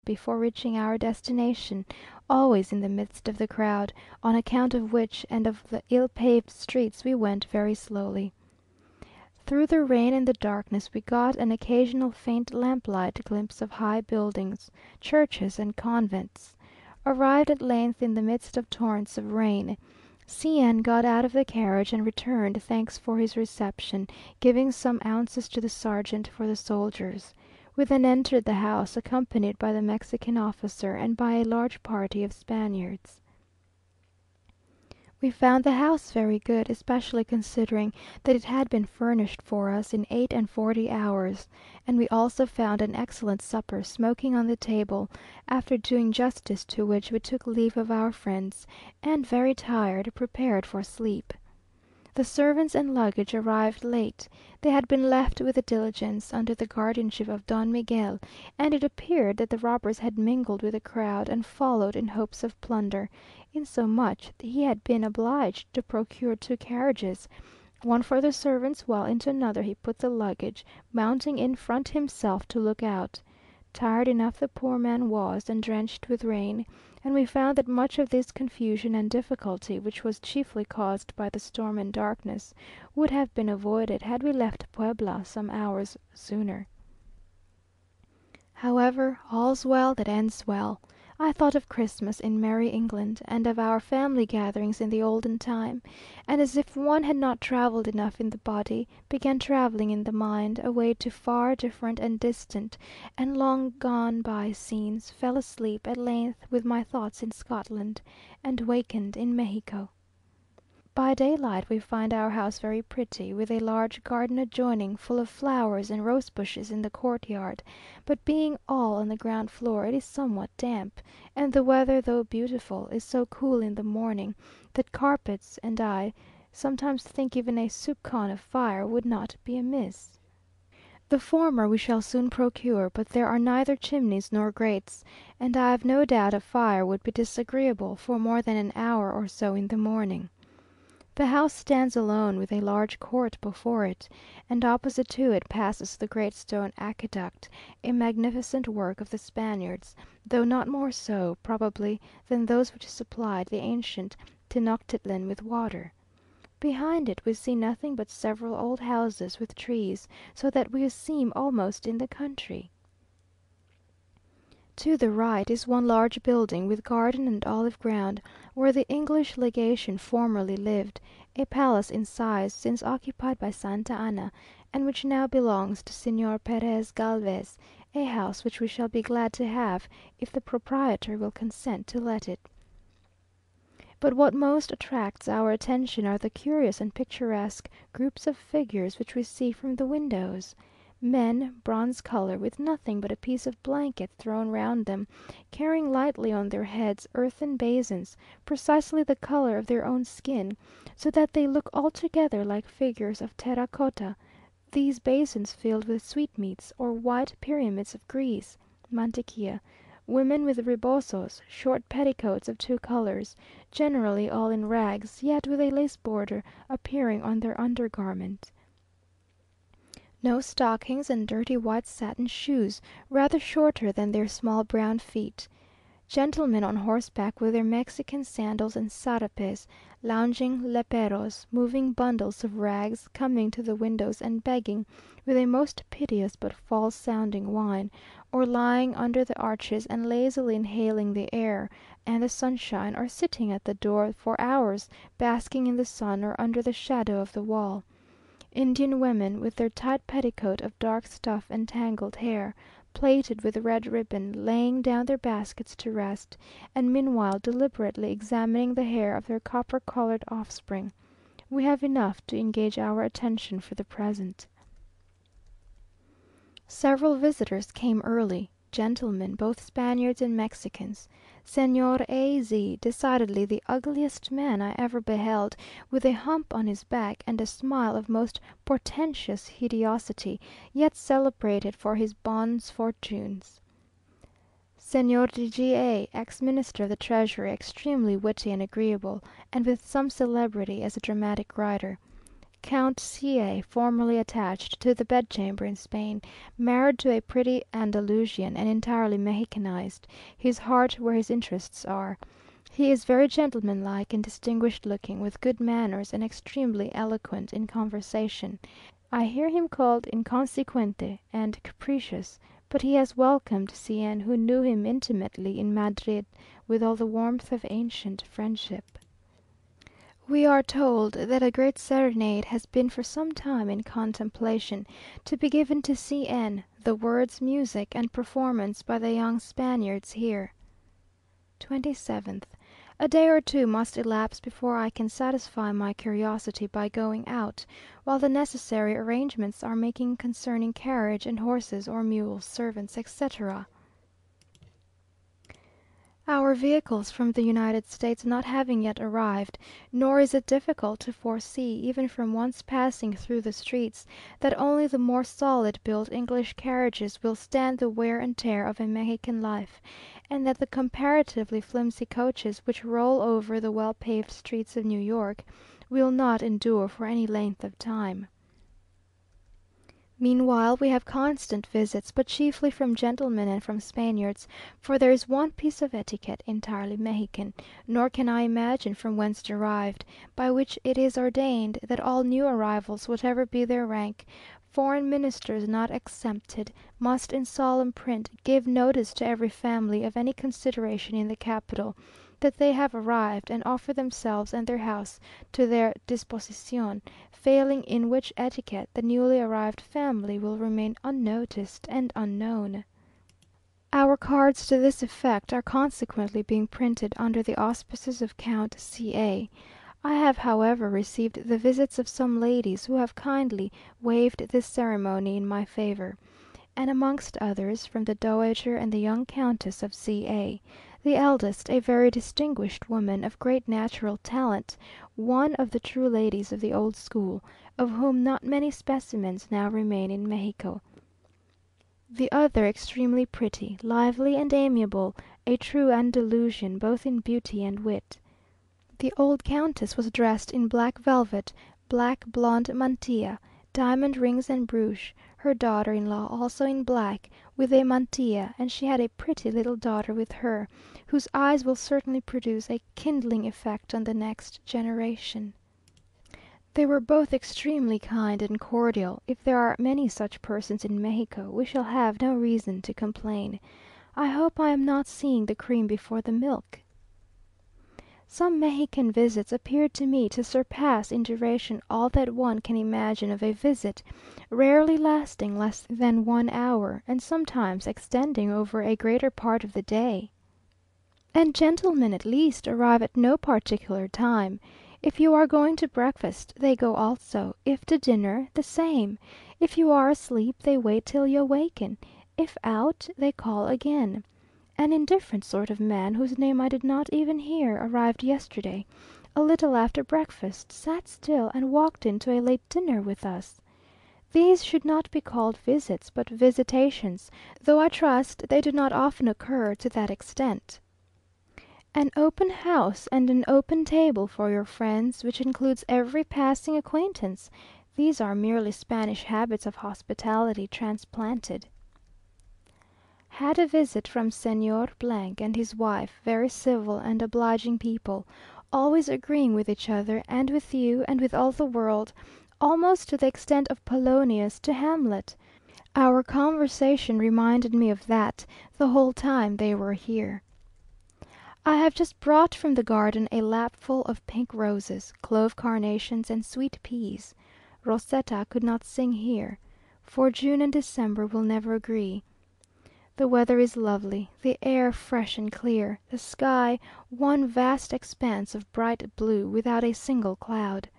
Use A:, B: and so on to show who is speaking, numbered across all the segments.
A: before reaching our destination, always in the midst of the crowd, on account of which and of the ill paved streets we went very slowly. Through the rain and the darkness we got an occasional faint lamplight glimpse of high buildings, churches, and convents. Arrived at length in the midst of torrents of rain. C n got out of the carriage and returned thanks for his reception, giving some ounces to the sergeant for the soldiers. We then entered the house, accompanied by the Mexican officer and by a large party of Spaniards. We found the house very good, especially considering that it had been furnished for us in 8 and 40 hours, and we also found an excellent supper smoking on the table, after doing justice to which we took leave of our friends, and, very tired, prepared for sleep. The servants and luggage arrived late. They had been left with the diligence, under the guardianship of Don Miguel, and it appeared that the robbers had mingled with the crowd, and followed in hopes of plunder, insomuch that he had been obliged to procure two carriages, one for the servants, while into another he put the luggage, mounting in front himself to look out. Tired enough the poor man was, and drenched with rain, and we found that much of this confusion and difficulty, which was chiefly caused by the storm and darkness, would have been avoided had we left Puebla some hours sooner. However, all's well that ends well. I thought of Christmas in merry England, and of our family gatherings in the olden time, and as if one had not travelled enough in the body, began travelling in the mind, away to far different and distant and long gone by scenes, fell asleep at length with my thoughts in Scotland, and wakened in Mexico. By daylight we find our house very pretty, with a large garden adjoining, full of flowers and rose bushes in the courtyard; but being all on the ground floor, it is somewhat damp, and the weather, though beautiful, is so cool in the morning, that carpets, and I sometimes think even a soupcon of fire would not be amiss. The former we shall soon procure, but there are neither chimneys nor grates, and I have no doubt a fire would be disagreeable for more than an hour or so in the morning. The house stands alone, with a large court before it, and opposite to it passes the great stone aqueduct, a magnificent work of the Spaniards, though not more so, probably, than those which supplied the ancient Tenochtitlan with water. Behind it we see nothing but several old houses with trees, so that we seem almost in the country. To the right is one large building, with garden and olive ground, where the English legation formerly lived, a palace in size, since occupied by Santa Anna, and which now belongs to Señor Perez Galvez, a house which we shall be glad to have, if the proprietor will consent to let it. But what most attracts our attention are the curious and picturesque groups of figures which we see from the windows. Men, bronze colour, with nothing but a piece of blanket thrown round them, carrying lightly on their heads earthen basins, precisely the colour of their own skin, so that they look altogether like figures of terra cotta, these basins filled with sweetmeats, or white pyramids of grease (mantequilla); women with rebosos, short petticoats of two colours, generally all in rags, yet with a lace border appearing on their undergarment. No stockings, and dirty white satin shoes, rather shorter than their small brown feet. Gentlemen on horseback with their Mexican sandals and sarapes, lounging léperos, moving bundles of rags, coming to the windows and begging, with a most piteous but false sounding whine, or lying under the arches and lazily inhaling the air and the sunshine, or sitting at the door for hours, basking in the sun or under the shadow of the wall. Indian women, with their tight petticoat of dark stuff and tangled hair, plaited with red ribbon, laying down their baskets to rest, and meanwhile deliberately examining the hair of their copper-coloured offspring. We have enough to engage our attention for the present. Several visitors came early, gentlemen, both Spaniards and Mexicans. Señor A z, decidedly the ugliest man I ever beheld, with a hump on his back, and a smile of most portentous hideosity, yet celebrated for his bonnes fortunes. Señor de G a, ex-Minister of the Treasury, extremely witty and agreeable, and with some celebrity as a dramatic writer. Count C a, formerly attached to the bedchamber in Spain, married to a pretty Andalusian, and entirely Mexicanized, his heart where his interests are. He is very gentlemanlike and distinguished looking, with good manners, and extremely eloquent in conversation. I hear him called inconsequente and capricious, but he has welcomed C n, who knew him intimately in Madrid, with all the warmth of ancient friendship. We are told that a great serenade has been for some time in contemplation, to be given to C n, the words, music, and performance by the young Spaniards here. 27th. A day or two must elapse before I can satisfy my curiosity by going out, while the necessary arrangements are making concerning carriage and horses or mules, servants, etc. Our vehicles from the United States not having yet arrived, nor is it difficult to foresee, even from once passing through the streets, that only the more solid built English carriages will stand the wear and tear of a Mexican life, and that the comparatively flimsy coaches which roll over the well paved streets of New York, will not endure for any length of time. Meanwhile we have constant visits, but chiefly from gentlemen and from Spaniards, for there is one piece of etiquette entirely Mexican, nor can I imagine from whence derived, by which it is ordained that all new arrivals, whatever be their rank, foreign ministers not excepted, must in solemn print give notice to every family of any consideration in the capital, that they have arrived, and offer themselves and their house to their disposición, failing in which etiquette the newly arrived family will remain unnoticed and unknown. Our cards to this effect are consequently being printed under the auspices of Count C a. I have, however, received the visits of some ladies who have kindly waived this ceremony in my favour, and amongst others from the Dowager and the young Countess of C a. The eldest, a very distinguished woman of great natural talent, one of the true ladies of the old school, of whom not many specimens now remain in Mexico. The other extremely pretty, lively, and amiable, a true Andalusian both in beauty and wit. The old Countess was dressed in black velvet, black blonde mantilla, diamond rings and brooch, her daughter-in-law also in black, with a mantilla, and she had a pretty little daughter with her, whose eyes will certainly produce a kindling effect on the next generation. They were both extremely kind and cordial. If there are many such persons in Mexico, we shall have no reason to complain. I hope I am not seeing the cream before the milk. Some Mexican visits appeared to me to surpass in duration all that one can imagine of a visit, rarely lasting less than 1 hour, and sometimes extending over a greater part of the day. And gentlemen at least arrive at no particular time. If you are going to breakfast, they go also; if to dinner, the same; if you are asleep, they wait till you awaken; if out, they call again. An indifferent sort of man, whose name I did not even hear, arrived yesterday, a little after breakfast, sat still, and walked in to a late dinner with us. These should not be called visits, but visitations, though I trust they do not often occur to that extent. An open house and an open table for your friends, which includes every passing acquaintance, these are merely Spanish habits of hospitality transplanted. Had a visit from Señor and his wife, very civil and obliging people, always agreeing with each other, and with you, and with all the world, almost to the extent of Polonius to Hamlet. Our conversation reminded me of that the whole time they were here. I have just brought from the garden a lapful of pink roses, clove carnations, and sweet peas. Rosetta could not sing here, for June and December will never agree. The weather is lovely, the air fresh and clear, the sky one vast expanse of bright blue, without a single cloud.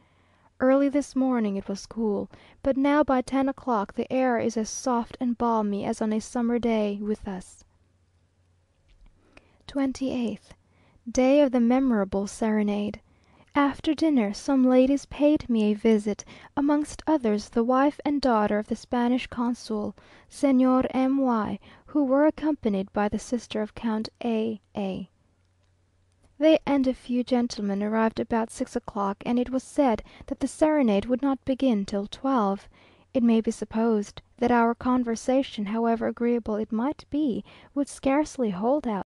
A: Early this morning it was cool, but now by 10 o'clock the air is as soft and balmy as on a summer day with us. 28th. Day of the memorable serenade. After dinner some ladies paid me a visit, amongst others the wife and daughter of the Spanish consul, Señor M y, who were accompanied by the sister of Count A a. They and a few gentlemen arrived about 6 o'clock, and it was said that the serenade would not begin till 12. It may be supposed that our conversation, however agreeable it might be, would scarcely hold out.